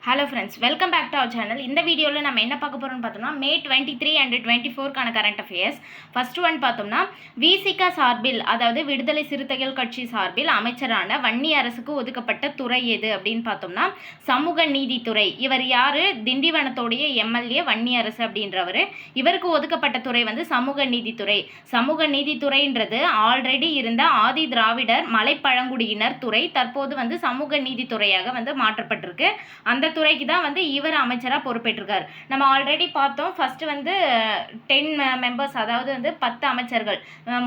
Hello friends, welcome back to our channel. இந்த வீடியோவில் நம்ம என்ன பார்க்க போகிறோம்னு பார்த்தோம்னா மே 23 அண்ட் 24க்கான கரண்ட் அஃபேர்ஸ். ஃபர்ஸ்ட் ஒன் பார்த்தோம்னா விசிக சார்பில், அதாவது விடுதலை சிறுத்தைகள் கட்சி சார்பில் அமைச்சரான வன்னி அரசுக்கு ஒதுக்கப்பட்ட துறை எது அப்படின்னு பார்த்தோம்னா சமூக நீதித்துறை. இவர் யார்? திண்டிவனத்தோடைய எம்எல்ஏ வன்னி அரசு அப்படின்றவர். இவருக்கு ஒதுக்கப்பட்ட துறை வந்து சமூக நீதித்துறை. சமூக நீதித்துறைன்றது ஆல்ரெடி இருந்த ஆதி திராவிடர் மலைப்பழங்குடியினர் துறை தற்போது வந்து சமூக நீதித்துறையாக வந்து மாற்றப்பட்டிருக்கு. அந்த துறைக்கு தான் வந்து இவர் அமைச்சராக பொறுப்பேற்றிருக்கார். நம்ம ஆல்ரெடி பார்த்தோம். ஃபர்ஸ்ட் வந்து 10 மெம்பர்ஸ், அதாவது வந்து 10 அமைச்சர்கள்,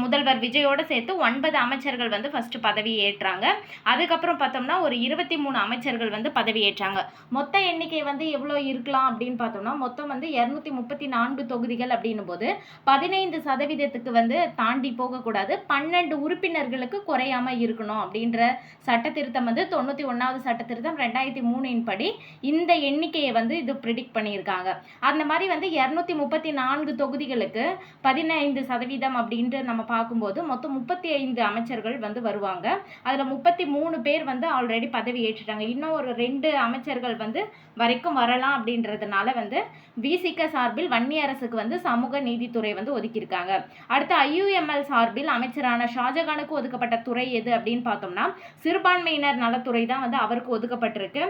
முதல்வர் விஜயோடு சேர்த்து 9 அமைச்சர்கள் வந்து ஃபர்ஸ்ட் பதவி ஏற்றாங்க. அதுக்கப்புறம் பார்த்தோம்னா ஒரு 23 அமைச்சர்கள் வந்து பதவி ஏற்றாங்க. மொத்த எண்ணிக்கை வந்து எவ்வளோ இருக்கலாம் அப்படின்னு பார்த்தோம்னா மொத்தம் வந்து 234 தொகுதிகள் அப்படின்னும் போது 15% வந்து தாண்டி போகக்கூடாது, 12 உறுப்பினர்களுக்கு குறையாம இருக்கணும் அப்படின்ற சட்ட திருத்தம் வந்து 91வது சட்ட திருத்தம் 2003 படி இந்த எண்ணிக்கையை வந்து இது ப்ரிடிக்ட் பண்ணியிருக்காங்க. அந்த மாதிரி வந்து 234 தொகுதிகளுக்கு 15% அப்படின்ட்டு நம்ம பார்க்கும்போது மொத்தம் 35 அமைச்சர்கள் வந்து வருவாங்க. அதில் 33 பேர் வந்து ஆல்ரெடி பதவி ஏற்றுட்டாங்க. இன்னும் ஒரு 2 அமைச்சர்கள் வந்து வரைக்கும் வரலாம். அப்படின்றதுனால வந்து விசிக சார்பில் வன்னி அரசுக்கு வந்து சமூக நீதித்துறை வந்து ஒதுக்கியிருக்காங்க. அடுத்து IUML சார்பில் அமைச்சரான ஷாஜகானுக்கு ஒதுக்கப்பட்ட துறை எது அப்படின்னு பார்த்தோம்னா சிறுபான்மையினர் நலத்துறை தான் வந்து அவருக்கு ஒதுக்கப்பட்டிருக்கு.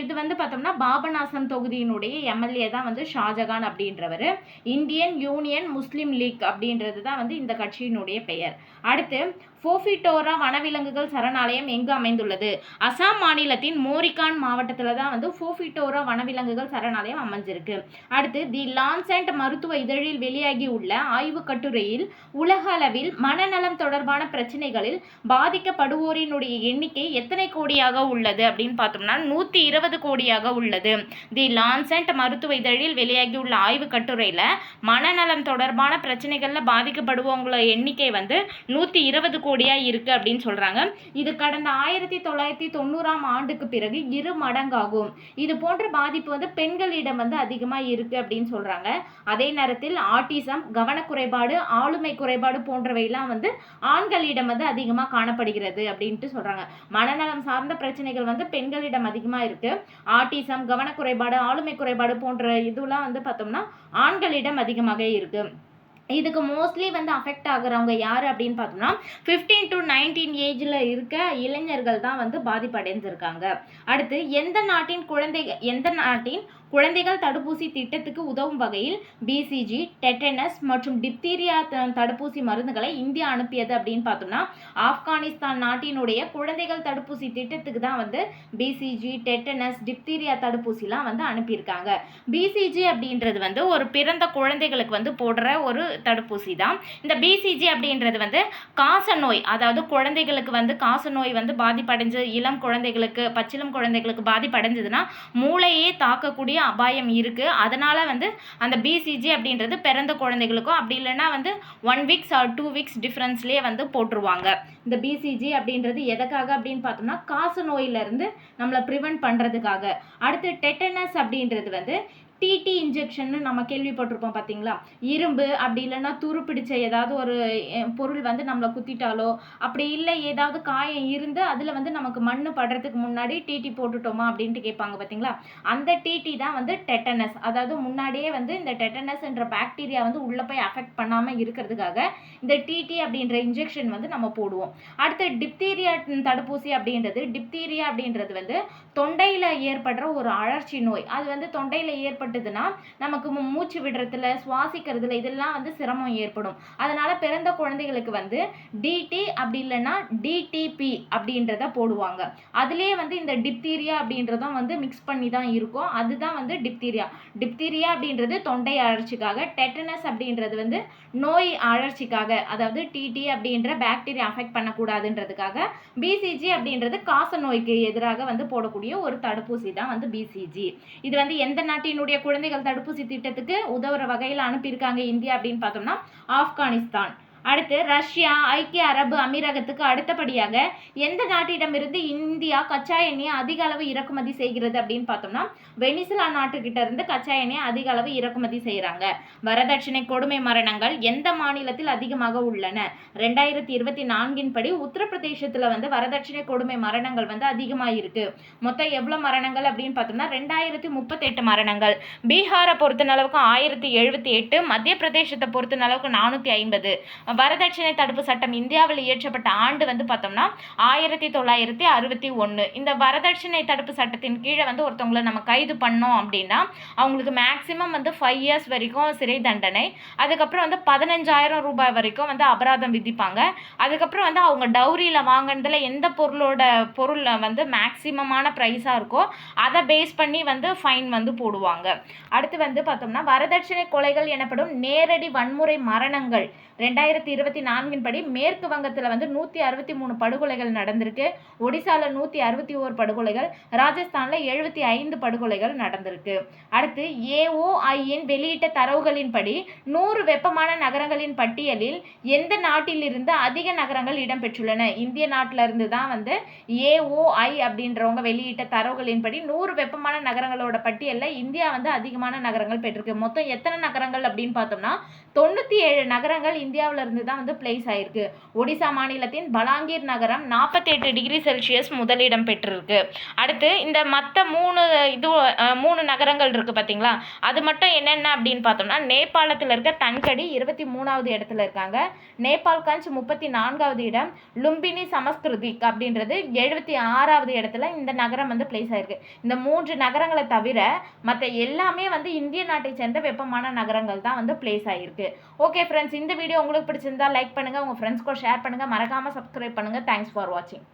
இது வந்து பார்த்தோம்னா பாபநாசம் தொகுதியினுடைய எம்எல்ஏ தான் வந்து ஷாஜகான் அப்படின்றவர். இந்தியன் யூனியன் முஸ்லீம் லீக் அப்படின்றது தான் வந்து இந்த கட்சியினுடைய பெயர். அடுத்து ஃபோஃபிட்டோரா வனவிலங்குகள் சரணாலயம் எங்கு அமைந்துள்ளது? அசாம் மாநிலத்தின் மோரிகான் மாவட்டத்தில் தான் வந்து ஃபோஃபிட்டோரா வனவிலங்குகள் சரணாலயம் அமைஞ்சிருக்கு. அடுத்து தி லான்சென்ட் மருத்துவ இதழில் வெளியாகி உள்ள ஆய்வு கட்டுரையில் உலக அளவில் மனநலம் தொடர்பான பிரச்சனைகளில் பாதிக்கப்படுவோரினுடைய எண்ணிக்கை எத்தனை கோடியாக உள்ளது அப்படின்னு பார்த்தோம்னா 120 கோடியாக உள்ளது. தி லான்சென்ட் மருத்துவ இதழில் வெளியாகி உள்ள ஆய்வு கட்டுரையில் மனநலம் தொடர்பான பிரச்சனைகளில் பாதிக்கப்படுவவங்கள எண்ணிக்கை வந்து 120 கோடியா இருக்கு அப்படின்னு சொல்றாங்க. இது கடந்த 1990ஆம் ஆண்டுக்கு பிறகு 2 மடங்காகும். இது போன்ற பாதிப்பு வந்து பெண்களிடம் வந்து அதிகமா இருக்கு அப்படின்னு சொல்றாங்க. அதே நேரத்தில் ஆட்டிசம், கவனக்குறைபாடு, ஆளுமை குறைபாடு போன்றவையெல்லாம் வந்து ஆண்களிடம் வந்து அதிகமாக காணப்படுகிறது அப்படின்ட்டு சொல்றாங்க. மனநலம் சார்ந்த பிரச்சனைகள் வந்து பெண்களிடம் அதிகமா இருக்கு. ஆட்டிசம், கவனக்குறைபாடு, ஆளுமை குறைபாடு போன்ற இதெல்லாம் வந்து பார்த்தோம்னா ஆண்களிடம் அதிகமாக இருக்கு. இதுக்கு மோஸ்ட்லி வந்து அஃபெக்ட் ஆகுறவங்க யார் அப்படின்னு பார்த்தோம்னா 15 to 19 ஏஜில் இருக்க இளைஞர்கள் தான் வந்து பாதிப்படைந்திருக்காங்க. அடுத்து எந்த நாட்டின் குழந்தைகள் தடுப்பூசி திட்டத்துக்கு உதவும் வகையில் BCG, டெட்டனஸ் மற்றும் டிப்தீரியா தடுப்பூசி மருந்துகளை இந்தியா அனுப்பியது அப்படின்னு பார்த்தோம்னா ஆப்கானிஸ்தான் நாட்டினுடைய குழந்தைகள் தடுப்பூசி திட்டத்துக்கு தான் வந்து BCG, டெட்டனஸ், டிப்தீரியா தடுப்பூசிலாம் வந்து அனுப்பியிருக்காங்க. BCG அப்படின்றது வந்து ஒரு பிறந்த குழந்தைகளுக்கு வந்து போடுற ஒரு தடுப்பூசி தான். இந்த BCG அப்படின்றது வந்து காச நோய், அதாவது குழந்தைகளுக்கு வந்து காச நோய் வந்து பாதிப்படைஞ்சு இளம் குழந்தைகளுக்கு, பச்சிளம் குழந்தைகளுக்கு பாதிப்படைஞ்சதுன்னா மூளையே தாக்கக்கூடிய அபாயம் இருக்கு. அதனால வந்து அந்த BCG அப்படின்றது பிறந்த குழந்தைகளுக்கும், அப்படி இல்லைன்னா வந்து 1 weeks or 2 weeks டிஃப்ரென்ஸ்லேயே வந்து போட்டுருவாங்க. இந்த BCG அப்படின்றது எதுக்காக அப்படின்னு பார்த்தோம்னா காச நோயிலிருந்து நம்மளை ப்ரிவென்ட் பண்ணுறதுக்காக. அடுத்து டெட்டனஸ் அப்படின்றது வந்து TT இன்ஜெக்ஷன்னு நம்ம கேள்விப்பட்டிருப்போம் பார்த்தீங்களா? இரும்பு அப்படி இல்லைன்னா துரு பிடிச்ச ஏதாவது ஒரு பொருள் வந்து நம்மளை குத்திட்டாலோ, அப்படி இல்லை ஏதாவது காயம் இருந்து அதில் வந்து நமக்கு மண் படுறதுக்கு முன்னாடி TT போட்டுட்டோமா அப்படின்ட்டு கேட்பாங்க பார்த்தீங்களா? அந்த TT தான் வந்து டெட்டனஸ். அதாவது முன்னாடியே வந்து இந்த டெட்டனஸ் என்ற பாக்டீரியா வந்து உள்ளே போய் அஃபெக்ட் பண்ணாமல் இருக்கிறதுக்காக இந்த TT அப்படின்ற இன்ஜெக்ஷன் வந்து நம்ம போடுவோம். அடுத்து டிப்தீரியா தடுப்பூசி அப்படின்றது வந்து தொண்டையில் ஏற்படுற ஒரு அழற்சி நோய். அது வந்து தொண்டையில் ஏற்பட்டதுன்னா நமக்கு மூச்சு விடுறதுல, சுவாசிக்கிறதுல இதெல்லாம் வந்து சிரமம் ஏற்படும். அதனால பிறந்த குழந்தைகளுக்கு வந்து DT அப்படி இல்லைன்னா DTP அப்படின்றத போடுவாங்க. அதுலேயே வந்து இந்த டிப்தீரியா அப்படின்றதும் வந்து மிக்ஸ் பண்ணி தான் இருக்கும். அதுதான் வந்து டிப்தீரியா அப்படின்றது தொண்டை அழற்சிக்காக, டெட்டனஸ் அப்படின்றது வந்து நோய் அழற்சிக்காக, அதாவது TT அப்படின்ற பாக்டீரியா அஃபெக்ட் பண்ணக்கூடாதுன்றதுக்காக, BCG அப்படின்றது காச நோய்க்கு எதிராக வந்து போடக்கூடிய ஒரு தடுப்பூசி தான் வந்து BCG. இது வந்து எந்த நாட்டினுடைய குழந்தைகள் தடுப்பூசி திட்டத்துக்கு உதவுற வகையில் அனுப்பியிருக்காங்க இந்தியா அப்படின்னு பார்த்தோம்னா ஆப்கானிஸ்தான். அடுத்து ரஷ்யா, ஐக்கிய அரபு அமீரகத்துக்கு அடுத்தபடியாக எந்த நாட்டிடமிருந்து இந்தியா கச்சா எண்ணெயை அதிக அளவு இறக்குமதி செய்கிறது அப்படின்னு பார்த்தோம்னா வெனிசுலா நாட்டுக்கிட்ட இருந்து கச்சா எண்ணெயை அதிக அளவு இறக்குமதி செய்கிறாங்க. வரதட்சணை கொடுமை மரணங்கள் எந்த மாநிலத்தில் அதிகமாக உள்ளன? 2024 படி உத்தரப்பிரதேசத்தில் வந்து வரதட்சணை கொடுமை மரணங்கள் வந்து அதிகமாக இருக்கு. மொத்தம் எவ்வளோ மரணங்கள் அப்படின்னு பார்த்தோம்னா 2038 மரணங்கள். பீகாரை பொறுத்த அளவுக்கு 1078, மத்திய பிரதேசத்தை பொறுத்த அளவுக்கு 450. வரதட்சணை தடுப்பு சட்டம் இந்தியாவில் இயற்றப்பட்ட ஆண்டு வந்து பார்த்தோம்னா 1961. இந்த வரதட்சணை தடுப்பு சட்டத்தின் கீழே வந்து ஒருத்தவங்களை நம்ம கைது பண்ணோம் அப்படின்னா அவங்களுக்கு மேக்சிமம் வந்து 5 years வரைக்கும் சிறை தண்டனை, அதுக்கப்புறம் வந்து 15,000 ரூபாய் வரைக்கும் வந்து அபராதம் விதிப்பாங்க. அதுக்கப்புறம் வந்து அவங்க டவுரியில் வாங்கினதுல எந்த பொருள் வந்து மேக்சிமமான ப்ரைஸாக இருக்கோ அதை பேஸ் பண்ணி வந்து ஃபைன் வந்து போடுவாங்க. அடுத்து வந்து பார்த்தோம்னா வரதட்சணை கொலைகள் எனப்படும் நேரடி வன்முறை மரணங்கள் 2024 படி மேற்கு வங்கத்தில் வந்து 163 படுகொலைகள் நடந்திருக்கு. ஒடிசாவில் 161 படுகொலைகள், ராஜஸ்தானில் 75 படுகொலைகள் நடந்திருக்கு. அடுத்து AOIN வெளியிட்ட தரவுகளின்படி 100 வெப்பமான நகரங்களின் பட்டியலில் எந்த நாட்டிலிருந்து அதிக நகரங்கள் இடம்பெற்றுள்ளன? இந்திய நாட்டில் இருந்து தான் வந்து AOI அப்படின்றவங்க வெளியிட்ட தரவுகளின்படி 100 வெப்பமான நகரங்களோட பட்டியலில் இந்தியா வந்து அதிகமான நகரங்கள் பெற்றிருக்கு. மொத்தம் எத்தனை நகரங்கள் அப்படின்னு பார்த்தோம்னா 97 நகரங்கள் இந்தியாவில் இருந்து தான் வந்து பிளேஸ் ஆயிருக்கு. ஒடிசா மாநிலத்தின் பலாங்கீர் நகரம் 48 டிகிரி செல்சியஸ் முதலிடம் பெற்றிருக்கு. அடுத்து இந்த மற்ற 3 நகரங்கள் இருக்கு பார்த்தீங்களா, அது மட்டும் என்னென்ன அப்படின்னு பார்த்தோம்னா நேபாளத்தில் இருக்க தன்கடி 23வது இடத்துல இருக்காங்க, நேபாள்கஞ்ச் 34வது இடம், லும்பினி சமஸ்கிருதிக் அப்படின்றது 76வது இடத்துல இந்த நகரம் வந்து பிளேஸ் ஆயிருக்கு. இந்த 3 நகரங்களை தவிர மற்ற எல்லாமே வந்து இந்திய நாட்டை சேர்ந்த வெப்பமான நகரங்கள் தான் வந்து பிளேஸ் ஆயிருக்கு. ஓகே ஃப்ரெண்ட்ஸ், இந்த வீடியோ உங்களுக்கு பிடிச்சிருந்தா லைக் பண்ணுங்க, உங்க ஃப்ரெண்ட்ஸ்க்கு ஷேர் பண்ணுங்க, மறக்காம சப்ஸ்கிரைப் பண்ணுங்க. தேங்க்ஸ் ஃபார் வாட்சிங்.